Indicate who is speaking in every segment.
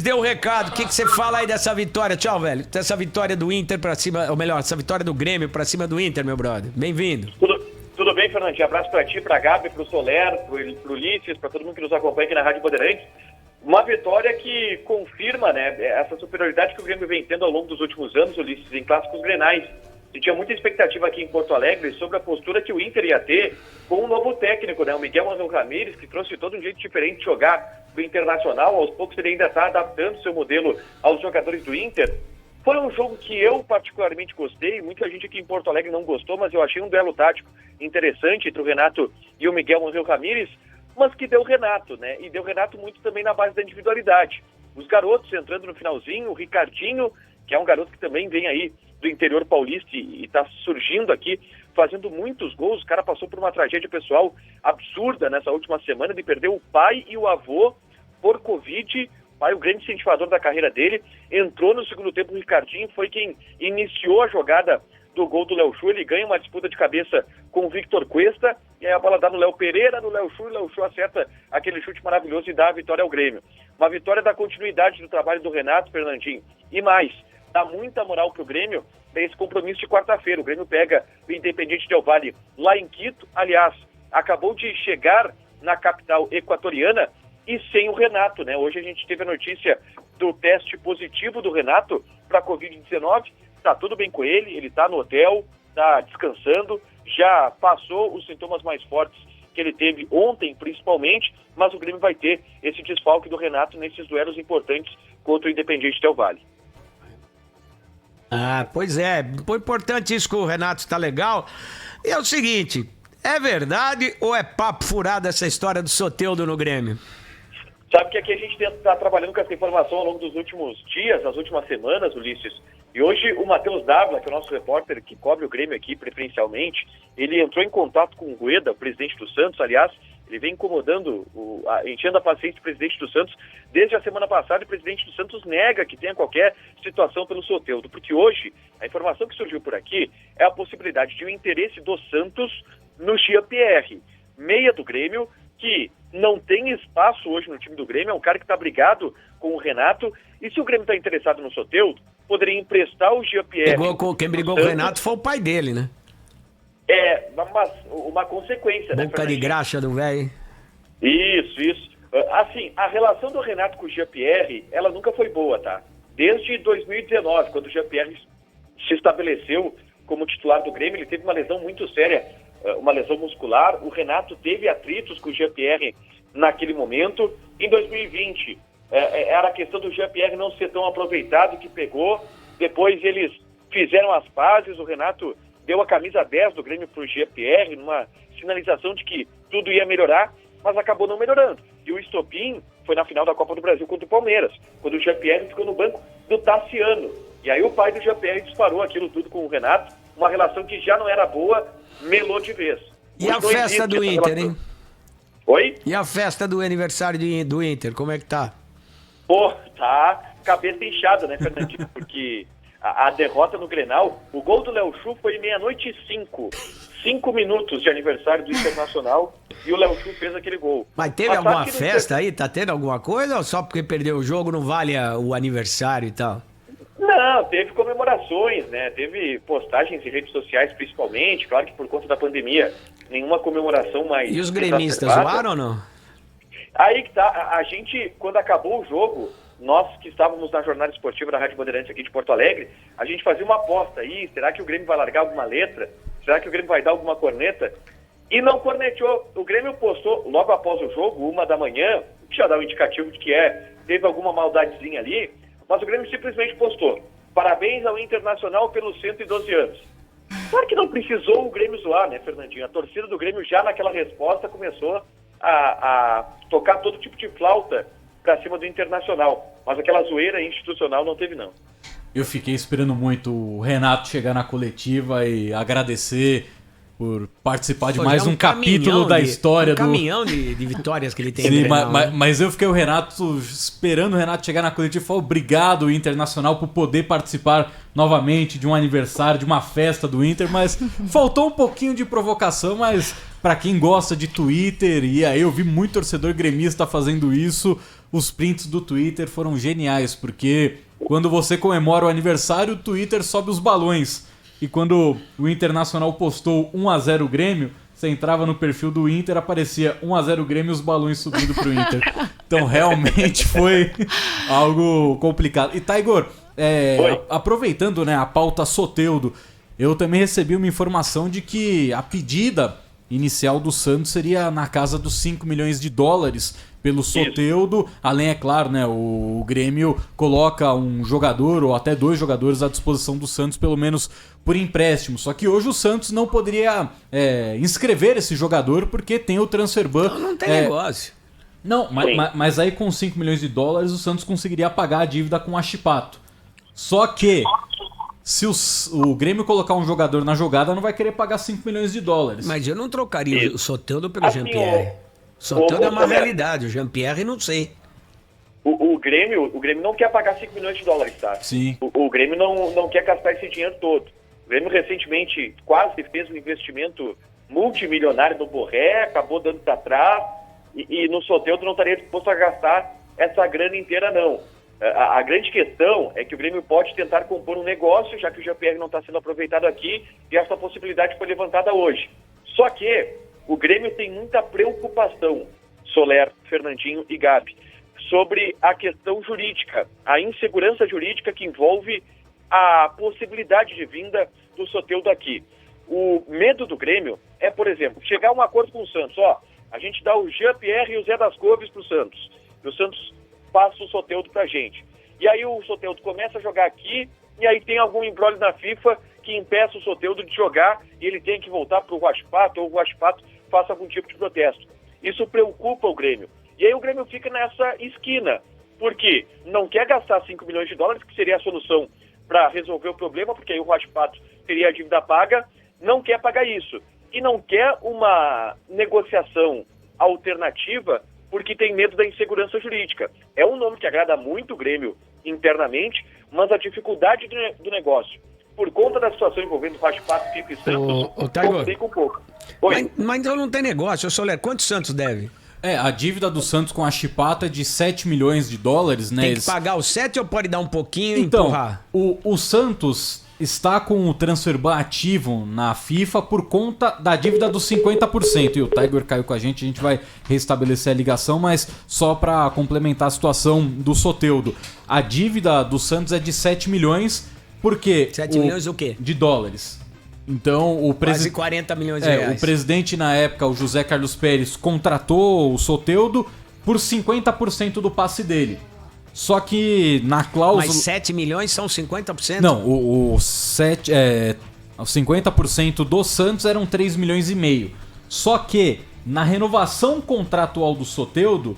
Speaker 1: Deu o recado, o que você fala aí dessa vitória? Tchau, velho. Dessa vitória do Inter pra cima, ou melhor, essa vitória do Grêmio pra cima do Inter, meu brother. Bem-vindo.
Speaker 2: Tudo bem, Fernandinho? Abraço pra ti, pra Gabi, pro Soler, pro Ulisses, pra todo mundo que nos acompanha aqui na Rádio Bandeirantes. Uma vitória que confirma, né, essa superioridade que o Grêmio vem tendo ao longo dos últimos anos, Ulisses, em clássicos grenais. E tinha muita expectativa aqui em Porto Alegre sobre a postura que o Inter ia ter com um novo técnico, né, o Miguel Ángel Ramírez, que trouxe todo um jeito diferente de jogar do Internacional. Aos poucos ele ainda está adaptando seu modelo aos jogadores do Inter. Foi um jogo que eu particularmente gostei, muita gente aqui em Porto Alegre não gostou, mas eu achei um duelo tático interessante entre o Renato e o Miguel Ángel Ramírez, mas que deu Renato, né? E deu Renato muito também na base da individualidade. Os garotos entrando no finalzinho, o Ricardinho, que é um garoto que também vem aí do interior paulista e está surgindo aqui, fazendo muitos gols. O cara passou por uma tragédia pessoal absurda nessa última semana de perder o pai e o avô por Covid. O pai, o grande incentivador da carreira dele, entrou no segundo tempo. O Ricardinho foi quem iniciou a jogada do gol do Léo Chu. Ele ganha uma disputa de cabeça com o Victor Cuesta, e aí a bola dá no Léo Pereira, no Léo Chu, e o Léo Chu acerta aquele chute maravilhoso e dá a vitória ao Grêmio. Uma vitória da continuidade do trabalho do Renato, Fernandinho. E mais, dá muita moral pro Grêmio nesse compromisso de quarta-feira. O Grêmio pega o Independiente Del Valle lá em Quito. Aliás, acabou de chegar na capital equatoriana e sem o Renato, né? Hoje a gente teve a notícia do teste positivo do Renato para a Covid-19. Tá tudo bem com ele tá no hotel, tá descansando, já passou os sintomas mais fortes que ele teve ontem, principalmente, mas o Grêmio vai ter esse desfalque do Renato nesses duelos importantes contra o Independiente Del Valle.
Speaker 1: Ah, pois é. Foi importante isso que o Renato está legal. E é o seguinte, é verdade ou é papo furado essa história do Soteldo no Grêmio?
Speaker 2: Sabe que aqui a gente está trabalhando com essa informação ao longo dos últimos dias, das últimas semanas, Ulisses. E hoje o Matheus Dávila, que é o nosso repórter que cobre o Grêmio aqui preferencialmente, ele entrou em contato com o Rueda, o presidente do Santos. Aliás, ele vem incomodando, enchendo a paciência do presidente do Santos desde a semana passada. E o presidente do Santos nega que tenha qualquer situação pelo Soteldo, porque hoje a informação que surgiu por aqui é a possibilidade de um interesse do Santos no Jean-Pierre, meia do Grêmio, que não tem espaço hoje no time do Grêmio, é um cara que está brigado com o Renato, e se o Grêmio está interessado no Soteldo, poderia emprestar o Jean-Pierre.
Speaker 1: Quem brigou com o Renato foi o pai dele, né?
Speaker 2: É, uma consequência, né,
Speaker 1: boca de graxa do velho.
Speaker 2: Isso. Assim, a relação do Renato com o Jean-Pierre, ela nunca foi boa, tá? Desde 2019, quando o Jean-Pierre se estabeleceu como titular do Grêmio, ele teve uma lesão muito séria, uma lesão muscular. O Renato teve atritos com o Jean-Pierre naquele momento. Em 2020, era a questão do Jean-Pierre não ser tão aproveitado que pegou. Depois eles fizeram as pazes, o Renato deu a camisa 10 do Grêmio para o Jean-Pierre, numa sinalização de que tudo ia melhorar, mas acabou não melhorando. E o estopim foi na final da Copa do Brasil contra o Palmeiras, quando o Jean-Pierre ficou no banco do Tassiano. E aí o pai do Jean-Pierre disparou aquilo tudo com o Renato, uma relação que já não era boa, melou de vez.
Speaker 1: E a festa do Inter, hein?
Speaker 2: Oi?
Speaker 1: E a festa do aniversário do Inter, como é que tá?
Speaker 2: Pô, tá cabeça inchada, né, Fernandinho? Porque a derrota no Grenal, o gol do Léo Chu foi 00:05. 5 minutos de aniversário do Internacional e o Léo Chu fez aquele gol.
Speaker 1: Mas teve alguma festa aí? Tá tendo alguma coisa ou só porque perdeu o jogo não vale o aniversário e tal?
Speaker 2: Não, teve comemorações, né? Teve postagens em redes sociais, principalmente. Claro que por conta da pandemia, nenhuma comemoração mais...
Speaker 1: E os gremistas zoaram ou não?
Speaker 2: Aí que tá, a gente, quando acabou o jogo, nós que estávamos na jornada esportiva da Rádio Bandeirantes aqui de Porto Alegre, a gente fazia uma aposta aí, será que o Grêmio vai largar alguma letra? Será que o Grêmio vai dar alguma corneta? E não corneteou. O Grêmio postou logo após o jogo, 1h, que já dá um indicativo de que teve alguma maldadezinha ali, mas o Grêmio simplesmente postou: parabéns ao Internacional pelos 112 anos. Claro que não precisou o Grêmio zoar, né, Fernandinho? A torcida do Grêmio já naquela resposta começou a tocar todo tipo de flauta pra cima do Internacional. Mas aquela zoeira institucional não teve, não.
Speaker 3: Eu fiquei esperando muito o Renato chegar na coletiva e agradecer por participar de mais um capítulo da história do...
Speaker 1: caminhão de vitórias que ele tem.
Speaker 3: Sim, mas eu fiquei esperando o Renato chegar na coletiva e falar obrigado, Internacional, por poder participar novamente de um aniversário, de uma festa do Inter, mas faltou um pouquinho de provocação, mas para quem gosta de Twitter, e aí eu vi muito torcedor gremista fazendo isso, os prints do Twitter foram geniais, porque quando você comemora o aniversário, o Twitter sobe os balões. E quando o Internacional postou 1-0 Grêmio, você entrava no perfil do Inter, aparecia 1-0 Grêmio e os balões subindo pro Inter. Então realmente foi algo complicado. E Taigor, aproveitando, né, a pauta Soteldo, eu também recebi uma informação de que a pedida inicial do Santos seria na casa dos 5 milhões de dólares pelo Soteldo. Além, é claro, né, o Grêmio coloca um jogador ou até 2 jogadores à disposição do Santos, pelo menos por empréstimo. Só que hoje o Santos não poderia inscrever esse jogador porque tem o transfer ban.
Speaker 1: Não tem negócio.
Speaker 3: Não, mas aí com 5 milhões de dólares o Santos conseguiria pagar a dívida com a Chipato. Só que se o Grêmio colocar um jogador na jogada, não vai querer pagar 5 milhões de dólares.
Speaker 1: Mas eu não trocaria o Soteldo pelo Jean-Pierre. Soteldo é uma realidade, o Jean-Pierre não sei.
Speaker 2: O Grêmio não quer pagar 5 milhões de dólares, tá?
Speaker 3: Sim.
Speaker 2: O Grêmio não quer gastar esse dinheiro todo. O Grêmio recentemente quase fez um investimento multimilionário no Borré, acabou dando para trás, e no Soteldo não estaria disposto a gastar essa grana inteira, não. A grande questão é que o Grêmio pode tentar compor um negócio, já que o Jean-Pierre não está sendo aproveitado aqui, e essa possibilidade foi levantada hoje. Só que o Grêmio tem muita preocupação, Soler, Fernandinho e Gabi, sobre a questão jurídica, a insegurança jurídica que envolve a possibilidade de vinda do Soteldo aqui. O medo do Grêmio é, por exemplo, chegar a um acordo com o Santos. A gente dá o Jean-Pierre e o Zé das Couves para o Santos, e o Santos passa o Soteldo pra gente. E aí o Soteldo começa a jogar aqui, e aí tem algum embrolho na FIFA que impeça o Soteldo de jogar e ele tem que voltar pro Huachipato, ou o Huachipato faça algum tipo de protesto. Isso preocupa o Grêmio. E aí o Grêmio fica nessa esquina, porque não quer gastar 5 milhões de dólares, que seria a solução para resolver o problema, porque aí o Huachipato teria a dívida paga, não quer pagar isso. E não quer uma negociação alternativa porque tem medo da insegurança jurídica. É um nome que agrada muito o Grêmio internamente, mas a dificuldade do negócio, por conta da situação envolvendo o Huachipato, FIFA e Santos, complica um pouco.
Speaker 1: Mas então não tem negócio, Soler, quanto o Santos deve?
Speaker 3: A dívida do Santos com a Chipato é de 7 milhões de dólares, né?
Speaker 1: Tem que pagar os 7 ou pode dar um pouquinho e
Speaker 3: então,
Speaker 1: empurrar?
Speaker 3: O Santos está com o transfer ban ativo na FIFA por conta da dívida dos 50%. E o Tiger caiu com a gente vai restabelecer a ligação, mas só para complementar a situação do Soteldo. A dívida do Santos é de 7 milhões, porque...
Speaker 1: 7 milhões o quê?
Speaker 3: De dólares. Então,
Speaker 1: quase 40 milhões de reais.
Speaker 3: O presidente na época, o José Carlos Pérez, contratou o Soteldo por 50% do passe dele. Só que na cláusula...
Speaker 1: Mas 7 milhões são 50%?
Speaker 3: Não, os 50% do Santos eram 3 milhões e meio. Só que na renovação contratual do Soteldo,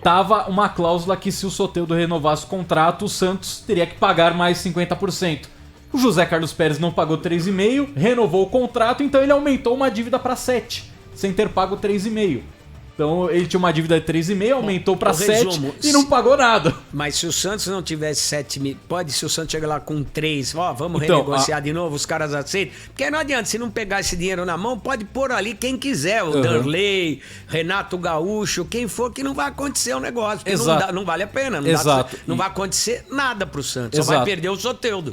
Speaker 3: tava uma cláusula que se o Soteldo renovasse o contrato, o Santos teria que pagar mais 50%. O José Carlos Pérez não pagou 3,5, renovou o contrato, então ele aumentou uma dívida para 7, sem ter pago 3,5. Então ele tinha uma dívida de 3,5, aumentou para 7 e não pagou nada.
Speaker 1: Mas se o Santos não tivesse 7 mil, se o Santos chegar lá com 3, vamos renegociar de novo, os caras aceitam. Porque não adianta, se não pegar esse dinheiro na mão, pode pôr ali quem quiser, o Danley, Renato Gaúcho, quem for, que não vai acontecer o negócio. Porque não vale a pena, não vai acontecer nada pro Santos, só vai perder o Soteldo.